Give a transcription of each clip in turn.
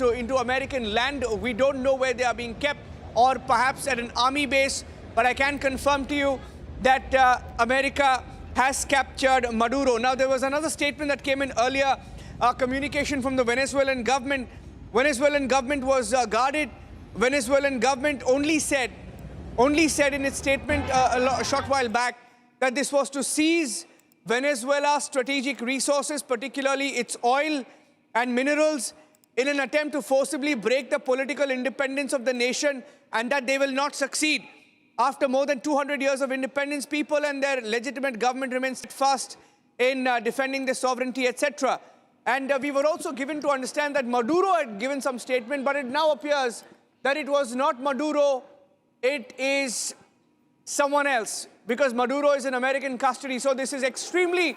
into American land. We don't know where they are being kept, or perhaps at an army base. But I can confirm to you that America has captured Maduro. Now, there was another statement that came in earlier, communication from the Venezuelan government. Venezuelan government was guarded. Venezuelan government only said in its statement a short while back that this was to seize Venezuela's strategic resources, particularly its oil and minerals, in an attempt to forcibly break the political independence of the nation, and that they will not succeed. After more than 200 years of independence, people and their legitimate government remain steadfast in defending their sovereignty, etc. And we were also given to understand that Maduro had given some statement, but it now appears that it was not Maduro, it is someone else, because Maduro is in American custody. So this is extremely,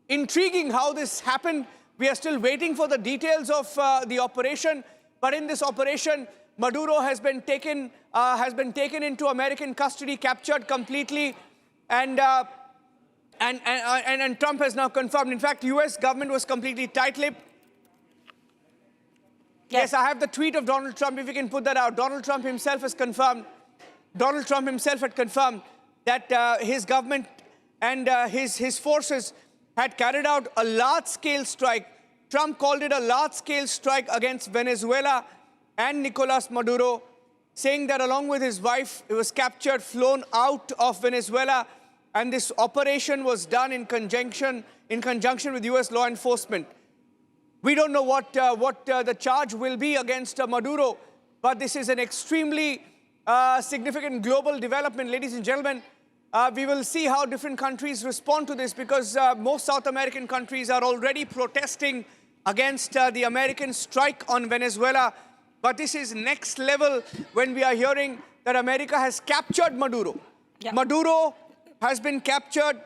intriguing how this happened. We are still waiting for the details of the operation. But in this operation, Maduro has been taken into American custody, captured completely, and Trump has now confirmed. In fact, U.S. government was completely tight-lipped. Yes, I have the tweet of Donald Trump, if you can put that out. Donald Trump himself has confirmed. Donald Trump himself had confirmed that his government and his forces had carried out a large-scale strike. Trump called it a large-scale strike against Venezuela and Nicolás Maduro, saying that along with his wife, he was captured, flown out of Venezuela, and this operation was done in conjunction with U.S. law enforcement. We don't know what the charge will be against Maduro, but this is an extremely significant global development, ladies and gentlemen. We will see how different countries respond to this, because most South American countries are already protesting against the American strike on Venezuela. But this is next level when we are hearing that America has captured Maduro. Yeah. Maduro has been captured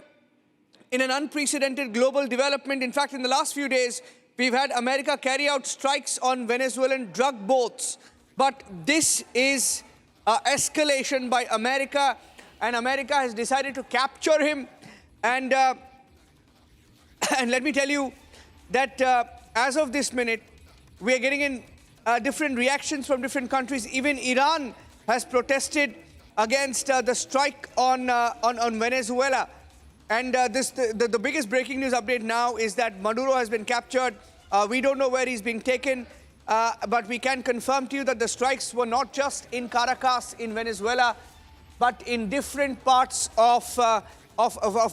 in an unprecedented global development. In fact, in the last few days, we've had America carry out strikes on Venezuelan drug boats. But this is escalation by America, and America has decided to capture him. And let me tell you that as of this minute, we are getting in different reactions from different countries. Even Iran has protested against the strike on Venezuela. And the biggest breaking news update now is that Maduro has been captured. We don't know where he's being taken, but we can confirm to you that the strikes were not just in Caracas in Venezuela, but in different parts of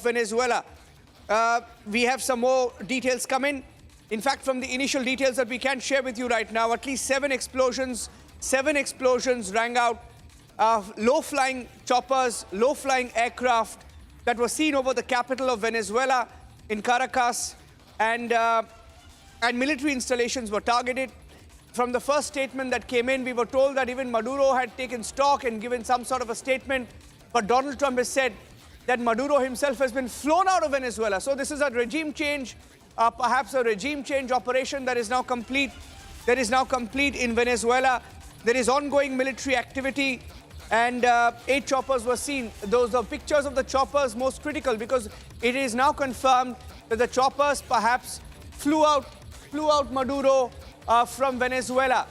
Venezuela. We have some more details coming. In fact, from the initial details that we can share with you right now, at least seven explosions rang out. Low-flying choppers, low-flying aircraft that were seen over the capital of Venezuela in Caracas, and military installations were targeted. From the first statement that came in, we were told that even Maduro had taken stock and given some sort of a statement. But Donald Trump has said that Maduro himself has been flown out of Venezuela. So this is a regime change, perhaps a regime change operation that is now complete. In Venezuela. There is ongoing military activity, and 8 choppers were seen. Those are pictures of the choppers, most critical, because it is now confirmed that the choppers perhaps flew out Maduro from Venezuela.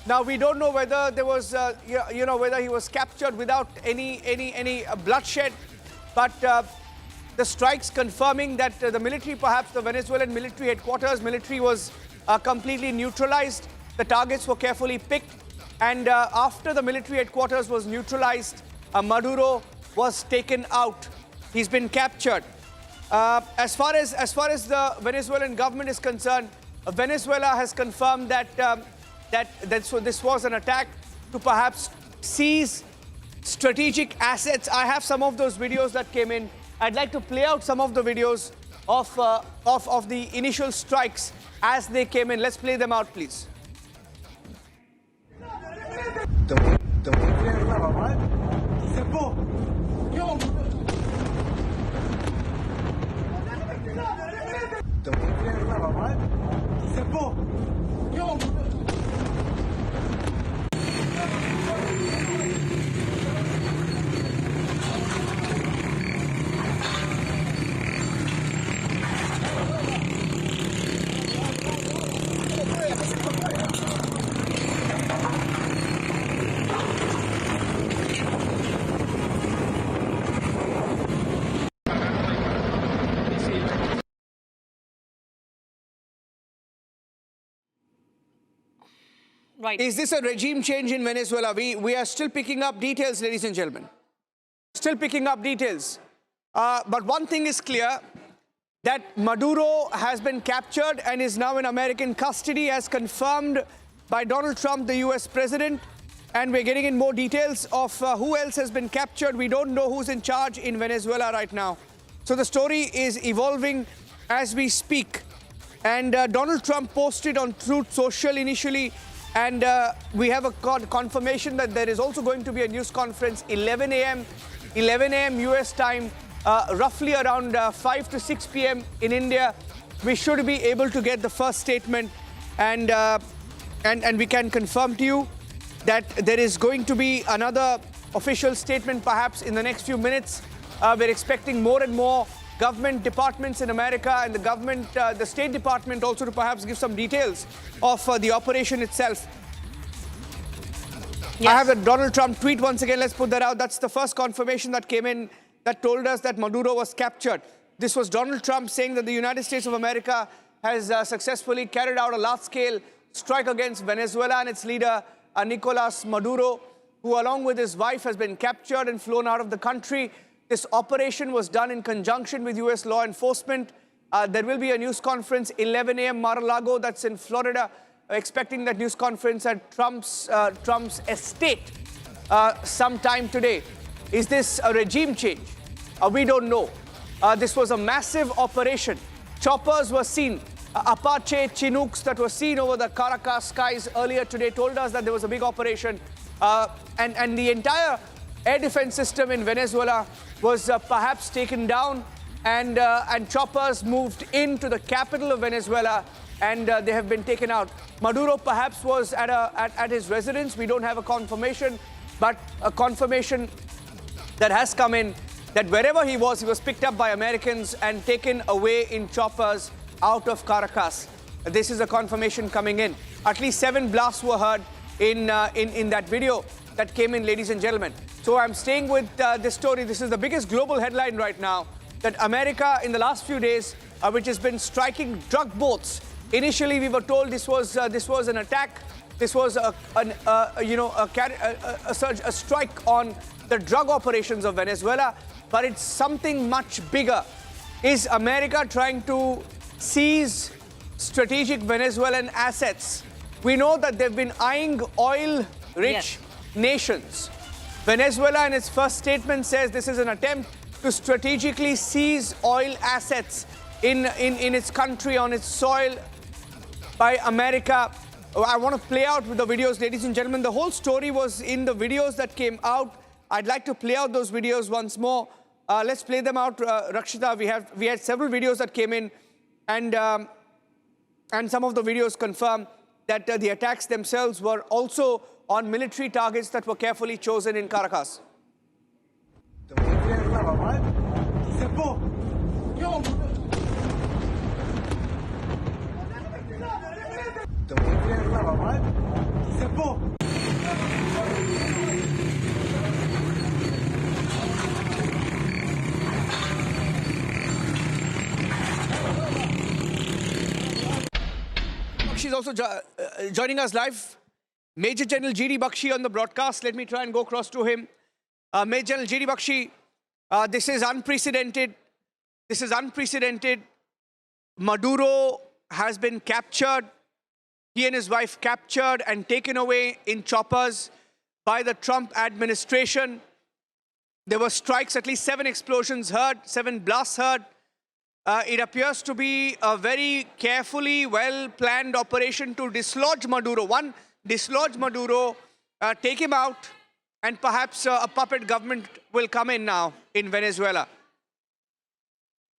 Now, we don't know whether there was, whether he was captured without any bloodshed, but the strikes confirming that the military, perhaps the Venezuelan military headquarters, was completely neutralized. The targets were carefully picked, and after the military headquarters was neutralized, Maduro was taken out. He's been captured. As far as the Venezuelan government is concerned, Venezuela has confirmed that this was an attack to perhaps seize strategic assets. I have some of those videos that came in. I'd like to play out some of the videos of the initial strikes as they came in. Let's play them out, please. Right. Is this a regime change in Venezuela? We are still picking up details, ladies and gentlemen. Still picking up details. But one thing is clear, that Maduro has been captured and is now in American custody, as confirmed by Donald Trump, the US president. And we're getting in more details of who else has been captured. We don't know who's in charge in Venezuela right now. So the story is evolving as we speak. And Donald Trump posted on Truth Social initially, and we have a confirmation that there is also going to be a news conference 11 a.m. US time, roughly around 5 to 6 p.m. in India. We should be able to get the first statement, and we can confirm to you that there is going to be another official statement perhaps in the next few minutes. We're expecting more and more government departments in America and the State Department also to perhaps give some details of the operation itself. Yes. I have a Donald Trump tweet once again. Let's put that out. That's the first confirmation that came in that told us that Maduro was captured. This was Donald Trump saying that the United States of America has successfully carried out a large-scale strike against Venezuela and its leader, Nicolás Maduro, who along with his wife has been captured and flown out of the country. This operation was done in conjunction with US law enforcement. There will be a news conference 11 a.m. Mar-a-Lago, that's in Florida. Expecting that news conference at Trump's estate sometime today. Is this a regime change? We don't know. This was a massive operation. Choppers were seen. Apache Chinooks that were seen over the Caracas skies earlier today told us that there was a big operation. And the entire air defense system in Venezuela was perhaps taken down, and choppers moved into the capital of Venezuela, and they have been taken out. Maduro perhaps was at his residence. We don't have a confirmation, but a confirmation that has come in that wherever he was picked up by Americans and taken away in choppers out of Caracas. This is a confirmation coming in. At least 7 blasts were heard in that video that came in, ladies and gentlemen. So I'm staying with this story. This is the biggest global headline right now, that America in the last few days, which has been striking drug boats. Initially, we were told this was an attack. This was a strike on the drug operations of Venezuela, but it's something much bigger. Is America trying to seize strategic Venezuelan assets? We know that they've been eyeing oil-rich nations. Venezuela, in its first statement, says this is an attempt to strategically seize oil assets in its country, on its soil, by America. I want to play out with the videos, ladies and gentlemen. The whole story was in the videos that came out. I'd like to play out those videos once more. Let's play them out, Rakshita. We had several videos that came in, and some of the videos confirm that the attacks themselves were also on military targets that were carefully chosen in Caracas. She's also joining us live. Major General G.D. Bakshi on the broadcast. Let me try and go across to him. Major General G.D. Bakshi, this is unprecedented. This is unprecedented. Maduro has been captured. He and his wife captured and taken away in choppers by the Trump administration. There were strikes, at least 7 explosions heard, 7 blasts heard. It appears to be a very carefully, well-planned operation to dislodge Maduro. One, dislodge Maduro, take him out, and perhaps a puppet government will come in now in Venezuela.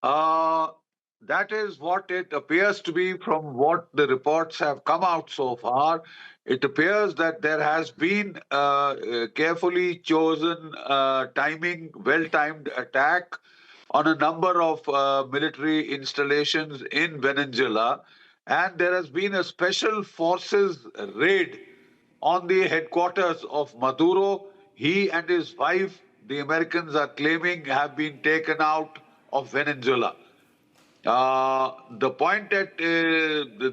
That is what it appears to be from what the reports have come out so far. It appears that there has been a carefully chosen well-timed attack on a number of military installations in Venezuela, and there has been a special forces raid on the headquarters of Maduro. He and his wife, the Americans are claiming, have been taken out of Venezuela. The point that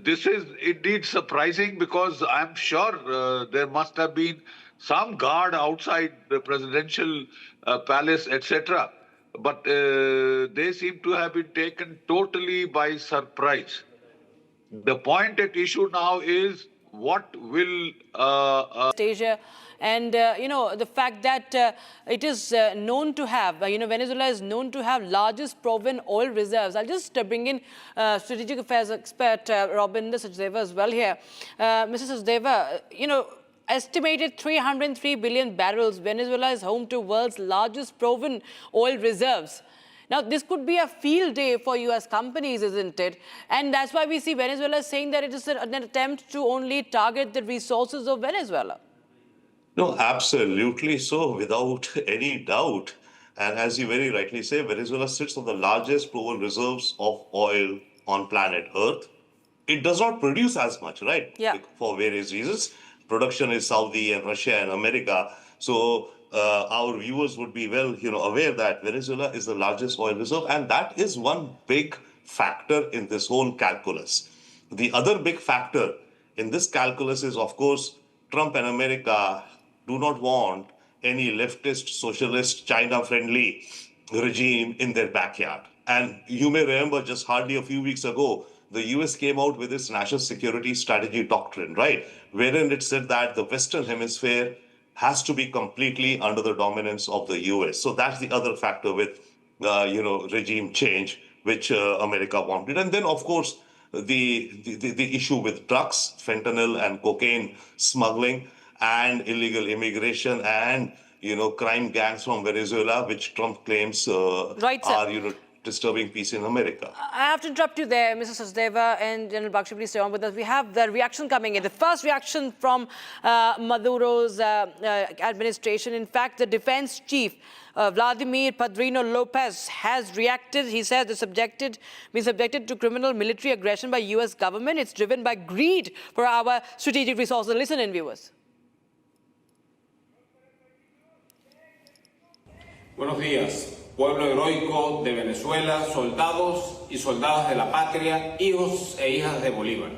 this is indeed surprising, because I'm sure there must have been some guard outside the presidential palace, etc. But they seem to have been taken totally by surprise. The point at issue now is what will Asia, and the fact that it is known to have, Venezuela is known to have largest proven oil reserves. I'll just bring in strategic affairs expert Robinda Sachdeva as well here. Mrs. Sachdeva, estimated 303 billion barrels. Venezuela is home to world's largest proven oil reserves. Now, this could be a field day for U.S. companies, isn't it? And that's why we see Venezuela saying that it is an attempt to only target the resources of Venezuela. No, absolutely so, without any doubt. And as you very rightly say, Venezuela sits on the largest proven reserves of oil on planet Earth. It does not produce as much, right? Yeah. For various reasons. Production is Saudi and Russia and America. So our viewers would be well, aware that Venezuela is the largest oil reserve, and that is one big factor in this whole calculus. The other big factor in this calculus is, of course, Trump and America do not want any leftist, socialist, China-friendly regime in their backyard. And you may remember just hardly a few weeks ago, the US came out with its national security strategy doctrine, right? Wherein it said that the Western Hemisphere has to be completely under the dominance of the US. So that's the other factor with, regime change, which America wanted. And then, of course, the issue with drugs, fentanyl and cocaine smuggling, and illegal immigration, and crime gangs from Venezuela, which Trump claims are disturbing peace in America. I have to interrupt you there, Mrs. Sachdeva and General Bakshi, please stay on with us. We have the reaction coming in. The first reaction from Maduro's administration. In fact, the defense chief, Vladimir Padrino Lopez, has reacted. He says it's been subjected to criminal military aggression by US government. It's driven by greed for our strategic resources. Listen in, viewers. Buenos días, pueblo heroico de Venezuela, soldados y soldadas de la patria, hijos e hijas de Bolívar.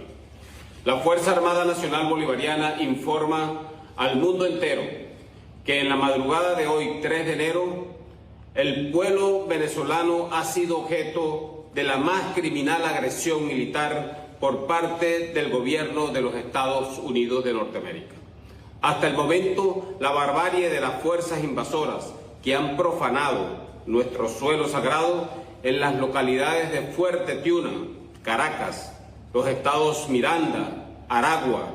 La Fuerza Armada Nacional Bolivariana informa al mundo entero que en la madrugada de hoy, 3 de enero, el pueblo venezolano ha sido objeto de la más criminal agresión militar por parte del gobierno de los Estados Unidos de Norteamérica. Hasta el momento, la barbarie de las fuerzas invasoras que han profanado nuestro suelo sagrado en las localidades de Fuerte Tiuna, Caracas, los estados Miranda, Aragua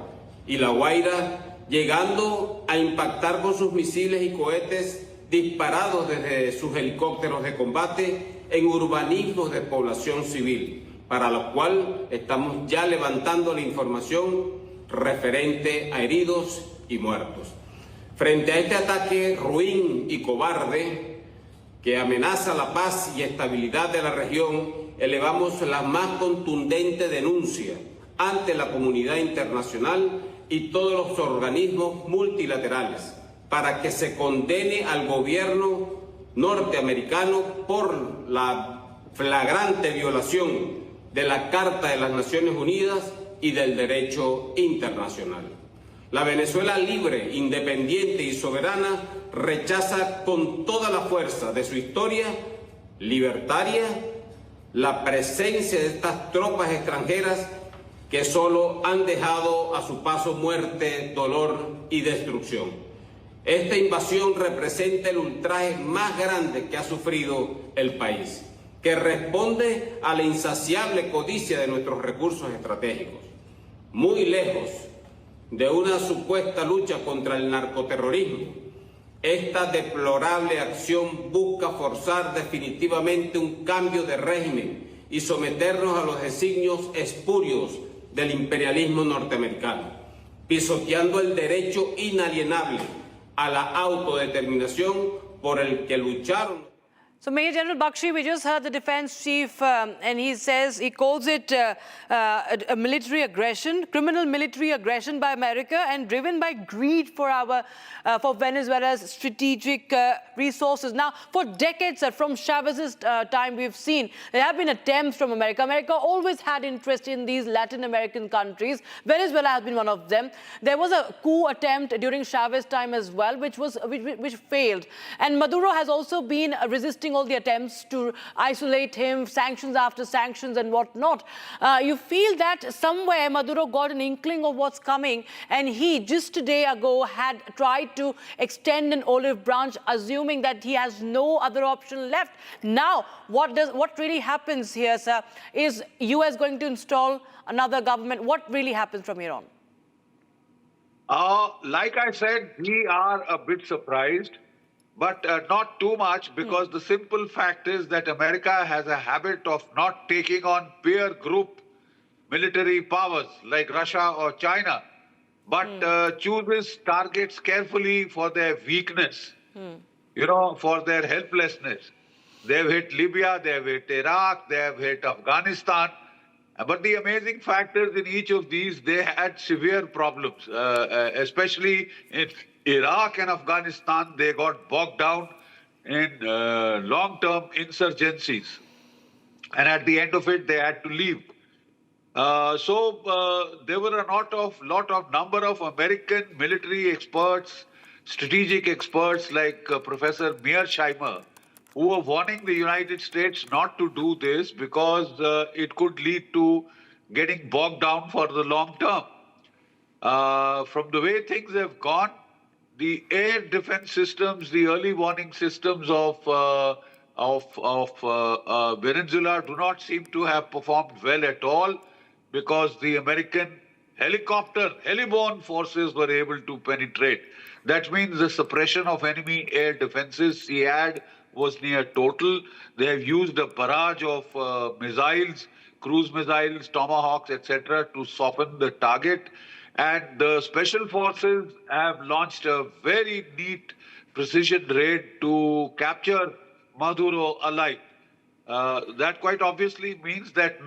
y La Guaira, llegando a impactar con sus misiles y cohetes disparados desde sus helicópteros de combate en urbanismos de población civil, para lo cual estamos ya levantando la información referente a heridos y muertos. Frente a este ataque ruin y cobarde que amenaza la paz y estabilidad de la región, elevamos la más contundente denuncia ante la comunidad internacional y todos los organismos multilaterales para que se condene al gobierno norteamericano por la flagrante violación de la Carta de las Naciones Unidas y del derecho internacional. La Venezuela libre, independiente y soberana rechaza con toda la fuerza de su historia libertaria la presencia de estas tropas extranjeras que solo han dejado a su paso muerte, dolor y destrucción. Esta invasión representa el ultraje más grande que ha sufrido el país, que responde a la insaciable codicia de nuestros recursos estratégicos. Muy lejos de una supuesta lucha contra el narcoterrorismo, esta deplorable acción busca forzar definitivamente un cambio de régimen y someternos a los designios espurios del imperialismo norteamericano, pisoteando el derecho inalienable a la autodeterminación por el que lucharon. So, Major General Bakshi, we just heard the defense chief, and he calls it a military aggression, criminal military aggression by America, and driven by greed for for Venezuela's strategic resources. Now, for decades, from Chavez's time, we've seen there have been attempts from America. America always had interest in these Latin American countries. Venezuela has been one of them. There was a coup attempt during Chavez's time as well, which failed. And Maduro has also been resisting all the attempts to isolate him, sanctions after sanctions and whatnot. You feel that somewhere Maduro got an inkling of what's coming, and he just a day ago had tried to extend an olive branch, assuming that he has no other option left. Now, what really happens here, sir? Is US going to install another government? What really happens from here on? Like I said, we are a bit surprised, but not too much, because the simple fact is that America has a habit of not taking on peer group military powers like Russia or China, but chooses targets carefully for their weakness, for their helplessness. They've hit Libya, they've hit Iraq, they've hit Afghanistan. But the amazing fact is, in each of these, they had severe problems, especially in Iraq and Afghanistan. They got bogged down in long-term insurgencies. And at the end of it, they had to leave. So there were a number of American military experts, strategic experts like Professor Mearsheimer, who were warning the United States not to do this because it could lead to getting bogged down for the long term. From the way things have gone, the air defense systems, the early warning systems of Venezuela do not seem to have performed well at all, because the American heliborne forces were able to penetrate. That means the suppression of enemy air defenses, SEAD, was near total. They have used a barrage of missiles, cruise missiles, Tomahawks, etc., to soften the target. And the special forces have launched a very neat precision raid to capture Maduro alive. That quite obviously means that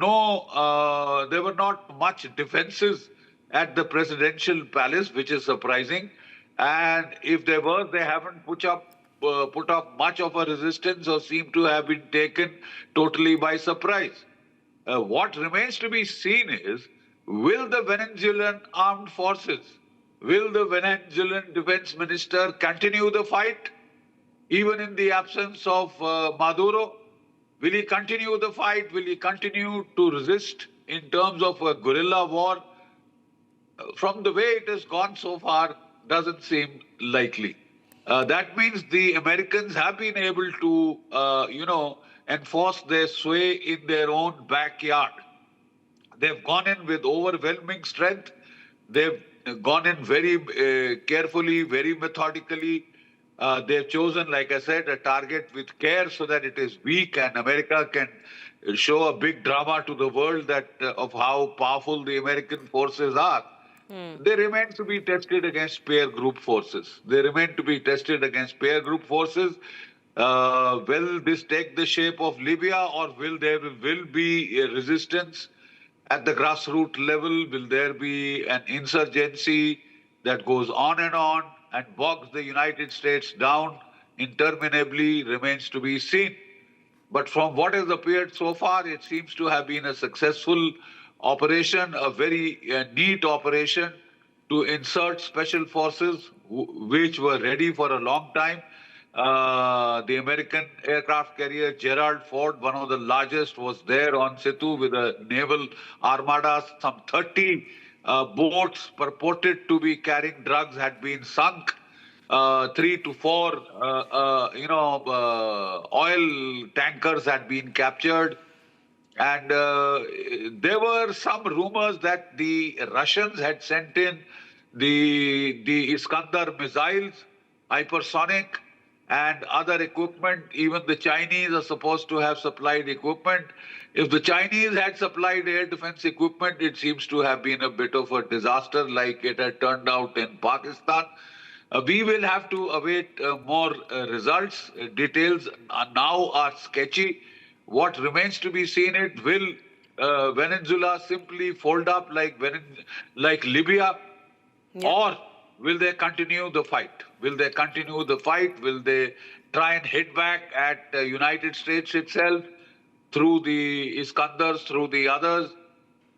there were not much defenses at the presidential palace, which is surprising. And if there were, they haven't put up much of a resistance, or seem to have been taken totally by surprise. What remains to be seen is, will the Venezuelan armed forces, will the Venezuelan defense minister continue the fight, even in the absence of Maduro? Will he continue the fight? Will he continue to resist in terms of a guerrilla war? From the way it has gone so far, doesn't seem likely. That means the Americans have been able to, enforce their sway in their own backyard. They've gone in with overwhelming strength. They've gone in very carefully, very methodically. They've chosen, like I said, a target with care so that it is weak, and America can show a big drama to the world of how powerful the American forces are. They remain to be tested against pair group forces. Will this take the shape of Libya, or will there be a resistance at the grassroots level? Will there be an insurgency that goes on and bogs the United States down interminably? Remains to be seen. But from what has appeared so far, it seems to have been a successful operation, a very neat operation to insert special forces which were ready for a long time. The American aircraft carrier Gerald Ford, one of the largest, was there on Setu with a naval armada. Some 30 boats purported to be carrying drugs had been sunk. 3 to 4 oil tankers had been captured. And there were some rumors that the Russians had sent in the Iskander missiles, hypersonic, and other equipment. Even the Chinese are supposed to have supplied equipment. If the Chinese had supplied air defense equipment, it seems to have been a bit of a disaster, like it had turned out in Pakistan. We will have to await more results. Details now are sketchy. What remains to be seen is, will Venezuela simply fold up like Libya, Yeah. or will they continue the fight? Will they continue the fight? Will they try and hit back at the United States itself through the Iskandars, through the others?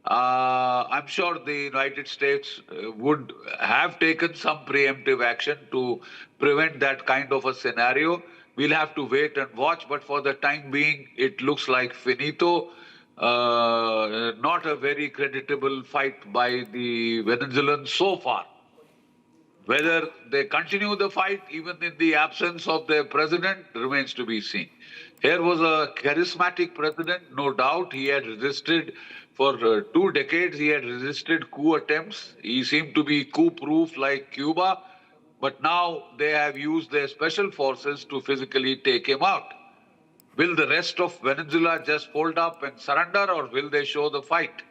I'm sure the United States would have taken some preemptive action to prevent that kind of a scenario. We'll have to wait and watch, but for the time being, it looks like finito. Not a very creditable fight by the Venezuelans so far. Whether they continue the fight, even in the absence of their president, remains to be seen. Here was a charismatic president, no doubt. He had resisted for 2 decades. He had resisted coup attempts. He seemed to be coup-proof like Cuba. But now they have used their special forces to physically take him out. Will the rest of Venezuela just fold up and surrender, or will they show the fight?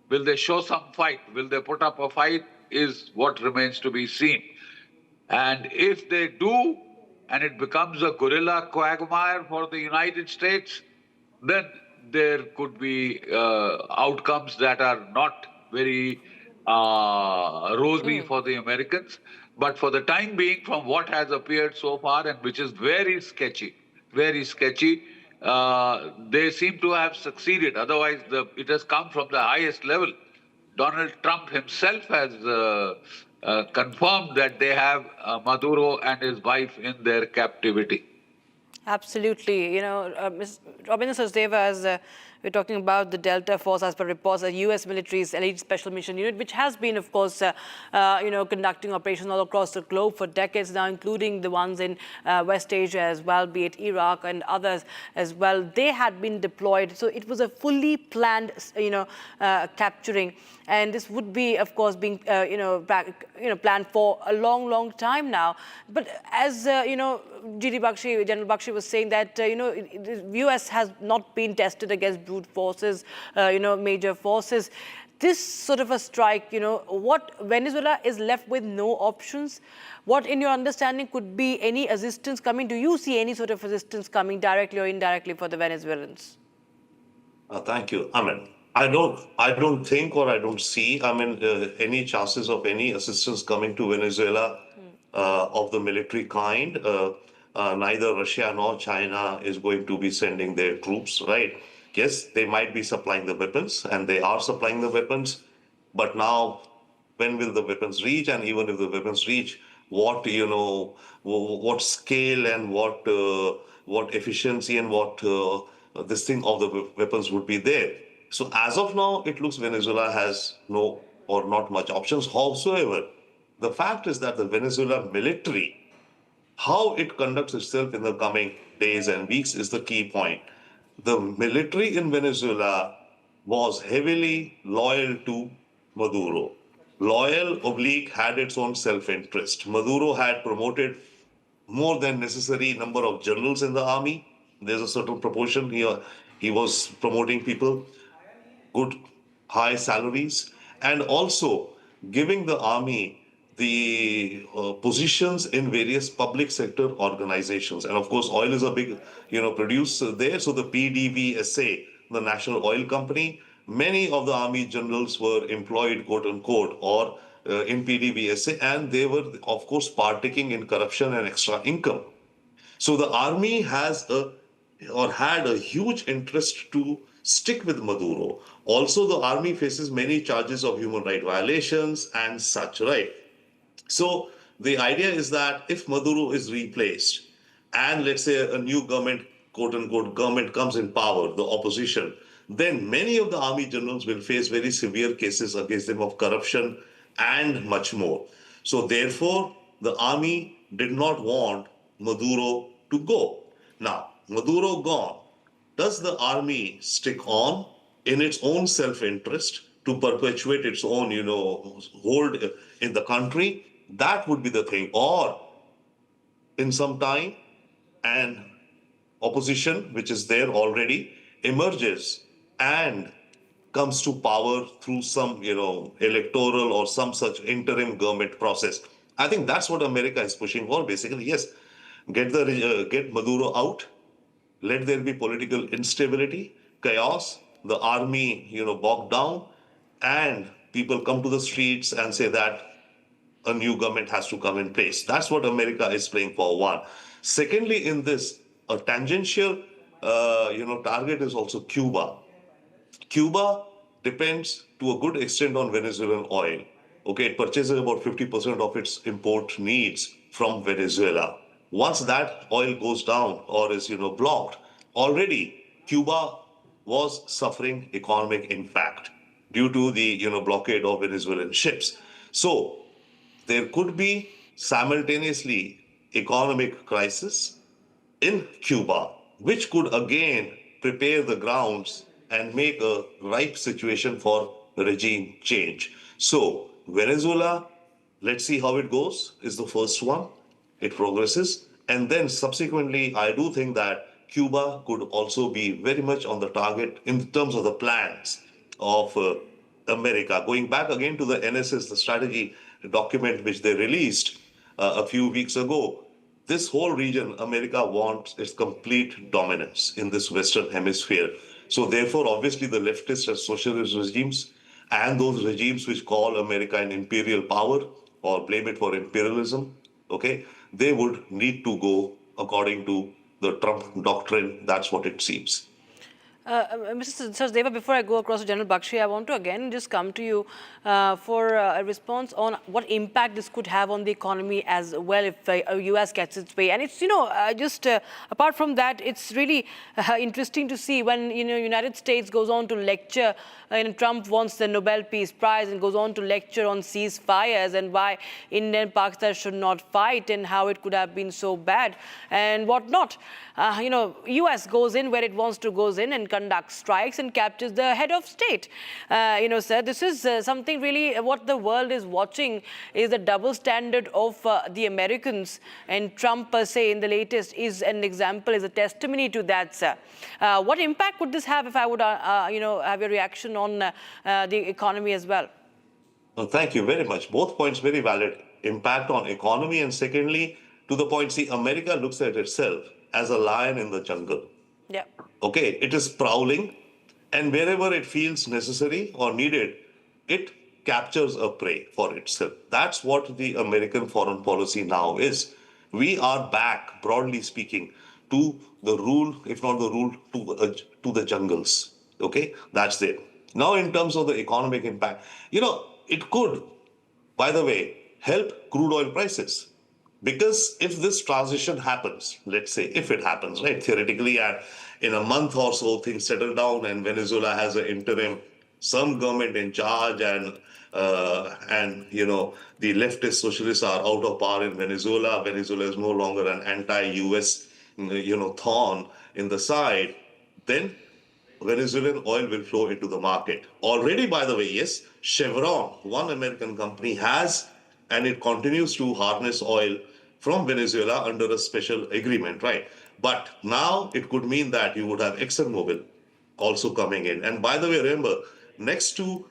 Will they show some fight? Will they put up a fight? Is what remains to be seen. And if they do, and it becomes a guerrilla quagmire for the United States, then there could be outcomes that are not very rosy for the Americans. But for the time being, from what has appeared so far, and which is very sketchy, they seem to have succeeded. Otherwise, it has come from the highest level. Donald Trump himself has confirmed that they have Maduro and his wife in their captivity. Absolutely. Ms. Robin Sachdeva, as we're talking about the Delta Force, as per reports, the U.S. military's elite special mission unit, which has been, of course, conducting operations all across the globe for decades now, including the ones in West Asia as well, be it Iraq and others as well. They had been deployed. So it was a fully planned, capturing. And this would be, of course, being, planned for a long, long time now. But as, General Bakshi was saying that, the U.S. has not been tested against brute forces, major forces. This sort of a strike, what Venezuela is left with no options. What, in your understanding, could be any assistance coming? Do you see any sort of assistance coming directly or indirectly for the Venezuelans? Thank you. I don't think, or I don't see, any chances of any assistance coming to Venezuela of the military kind. Neither Russia nor China is going to be sending their troops, right? Yes, they might be supplying the weapons, and they are supplying the weapons. But now, when will the weapons reach? And even if the weapons reach, what scale and what efficiency and what this thing of the weapons would be there? So as of now, it looks Venezuela has no or not much options. However, the fact is that the Venezuela military, how it conducts itself in the coming days and weeks, is the key point. The military in Venezuela was heavily loyal to Maduro. Loyal / had its own self-interest. Maduro had promoted more than necessary number of generals in the army. There's a certain proportion here. He was promoting people, good high salaries, and also giving the army the positions in various public sector organizations. And of course, oil is a big, producer there. So the PDVSA, the National Oil Company, many of the army generals were employed, quote unquote, or in PDVSA, and they were, of course, partaking in corruption and extra income. So the army had a huge interest to stick with Maduro. Also, the army faces many charges of human rights violations and such, right? So the idea is that if Maduro is replaced and let's say a new government, quote unquote, government comes in power, the opposition, then many of the army generals will face very severe cases against them of corruption and much more. So therefore, the army did not want Maduro to go. Now, Maduro gone. Does the army stick on in its own self-interest to perpetuate its own, hold in the country? That would be the thing. Or in some time, an opposition, which is there already, emerges and comes to power through some, electoral or some such interim government process. I think that's what America is pushing for. Basically, yes, get Maduro out. Let there be political instability, chaos, the army, bogged down, and people come to the streets and say that a new government has to come in place. That's what America is playing for, one. Secondly, in this, a tangential, target is also Cuba. Cuba depends to a good extent on Venezuelan oil. Okay, it purchases about 50% of its import needs from Venezuela. Once that oil goes down or is, blocked, already Cuba was suffering economic impact due to the, blockade of Venezuelan ships. So there could be simultaneously economic crisis in Cuba, which could again prepare the grounds and make a ripe situation for regime change. So, Venezuela, let's see how it goes, is the first one. It progresses. And then subsequently, I do think that Cuba could also be very much on the target in terms of the plans of America. Going back again to the NSS, the strategy document which they released a few weeks ago, this whole region, America wants its complete dominance in this Western hemisphere. So therefore, obviously, the leftist and socialist regimes and those regimes which call America an imperial power or blame it for imperialism, okay, they would need to go according to the Trump doctrine. That's what it seems. Mr. Sachdeva, before I go across to General Bakshi, I want to again just come to you for a response on what impact this could have on the economy as well if US gets its way. And it's, apart from that, it's really interesting to see when, United States goes on to lecture, and Trump wants the Nobel Peace Prize and goes on to lecture on ceasefires and why India and Pakistan should not fight and how it could have been so bad and whatnot. US goes in where it wants to goes in and conducts strikes and captures the head of state. Sir, this is something really what the world is watching is the double standard of the Americans, and Trump per se in the latest is an example, is a testimony to that, sir. What impact would this have if I would, have your reaction on the economy as well? Well, thank you very much. Both points very valid. Impact on economy, and secondly, to the point, see, America looks at itself as a lion in the jungle. Yeah. Okay, it is prowling, and wherever it feels necessary or needed, it captures a prey for itself. That's what the American foreign policy now is. We are back, broadly speaking, to the rule, if not the rule, to the jungles. Okay, that's it. Now, in terms of the economic impact, it could, by the way, help crude oil prices. Because if this transition happens, let's say if it happens, right, theoretically, and in a month or so things settle down and Venezuela has an interim, some government in charge, and the leftist socialists are out of power in Venezuela. Venezuela is no longer an anti-US, thorn in the side. Then Venezuelan oil will flow into the market. Already, by the way, yes, Chevron, one American company, has, and it continues to harness oil from Venezuela under a special agreement, right? But now it could mean that you would have ExxonMobil also coming in. And by the way, remember, next to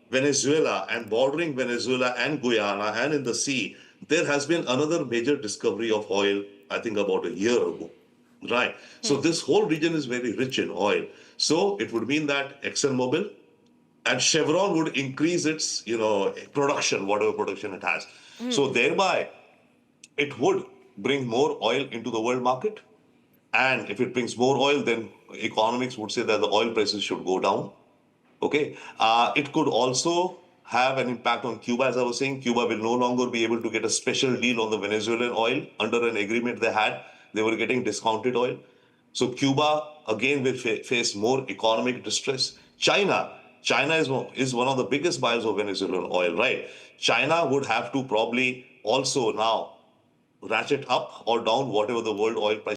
Venezuela and bordering Venezuela and Guyana and in the sea, there has been another major discovery of oil, I think about a year ago. Right. So this whole region is very rich in oil. So it would mean that ExxonMobil and Chevron would increase its, production, whatever production it has. So thereby, it would bring more oil into the world market. And if it brings more oil, then economics would say that the oil prices should go down. Okay. It could also have an impact on Cuba. As I was saying, Cuba will no longer be able to get a special deal on the Venezuelan oil under an agreement they had. They were getting discounted oil. So Cuba, again, will face more economic distress. China is one of the biggest buyers of Venezuelan oil, right? China would have to probably also now ratchet up or down whatever the world oil price